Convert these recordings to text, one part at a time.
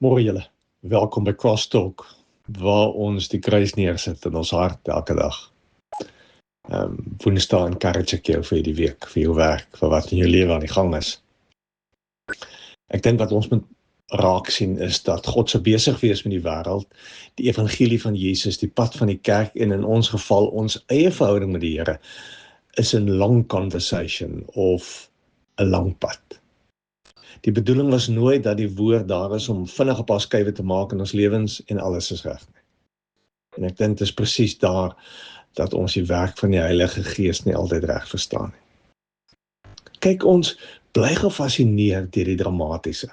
Môre julle, welkom by Crosstalk, waar ons die kruis neersit in ons hart elke dag. Woensdae encourage ek jou vir die week, vir jou werk, vir wat in jou lewe aan die gang is. Ek dink wat ons moet raak sien is dat God se besig wees met die wêreld, die evangelie van Jesus, die pad van die kerk en in ons geval ons eie verhouding met die Here is 'n long conversation of 'n lang pad. Die bedoeling was nooit dat die woord daar is om vinnig 'n paar skuwe te maak in ons lewens en alles is reg nie. En ek dink dit is presies daar dat ons die werk van die Heilige Gees nie altyd reg verstaan nie. Kyk, ons bly gefassineer deur die dramatiese.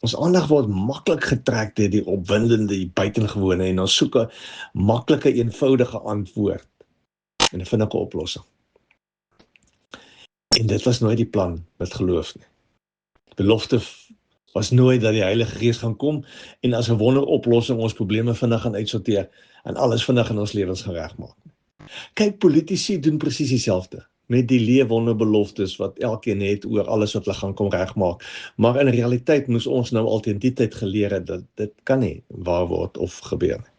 Ons aandag word maklik getrek deur die opwindende, die buitengewone en ons soek 'n maklike, eenvoudige antwoord en 'n vinnige oplossing. En dit was nooit die plan met geloof nie. Die belofte was nooit dat die Heilige Gees gaan kom en as 'n wonderoplossing ons probleme vinnig gaan uitsorteer en alles vinnig in ons lewens gaan regmaak. Kyk, politici doen presies dieselfde met die leefwonderbeloftes wat elkeen het oor alles wat hulle gaan kom regmaak. Maar in realiteit moes ons nou al teen die tyd geleer het dat dit kan nie waar word of gebeur nie.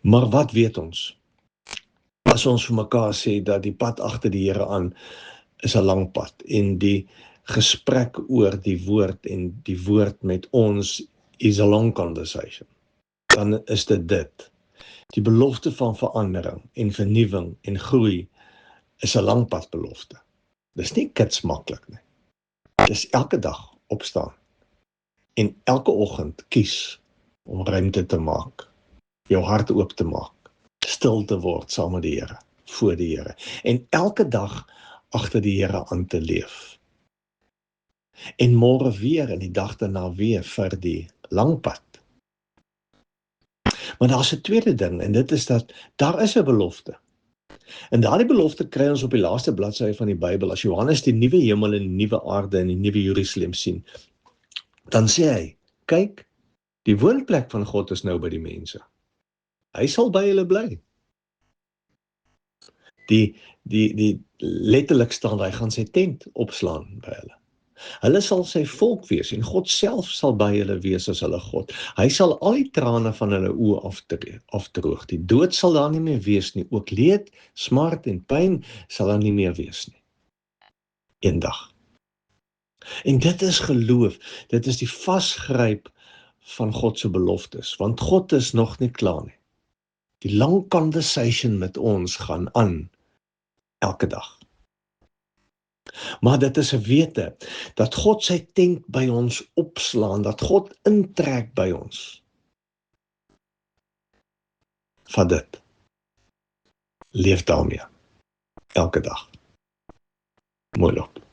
Maar wat weet ons? As ons vir mekaar sê dat die pad agter die Here aan is 'n lang pad en die gesprek oor die woord en die woord met ons is a long conversation, dan is dit. Die belofte van verandering en vernuwing en groei is 'n langpad belofte. Dis nie kitsmaklik nie. Dis elke dag opstaan en elke oggend kies om ruimte te maak, jou hart oop te maak, stil te word saam met die Here, voor die Here en elke dag agter die Here aan te leef. En môre weer en die dag daarna weer vir die lang pad. Maar daar's 'n tweede ding en dit is dat daar is 'n belofte. En daardie belofte kry ons op die laaste bladsy van die Bybel as Johannes die nuwe hemel en die nuwe aarde en die nuwe Jerusalem sien. Dan sê hy, kyk, die woonplek van God is nou by die mense. Hy sal by hulle bly. Die letterlik staan hy gaan sy tent opslaan by hulle. Hulle sal sy volk wees en God self sal by hulle wees as hulle God. Hy sal al die trane van hulle oë afdroog. Die dood sal daar nie meer wees nie. Ook leed, smart en pyn sal daar nie meer wees nie. Eendag. En dit is geloof. Dit is die vasgryp van God se beloftes, want God is nog nie klaar nie. Die lang conversation met ons gaan aan elke dag. Maar dit is 'n wete dat God sy tent by ons opslaan, dat God intrek by ons. Van dit. Leef daarmee. Elke dag. Mooi loop.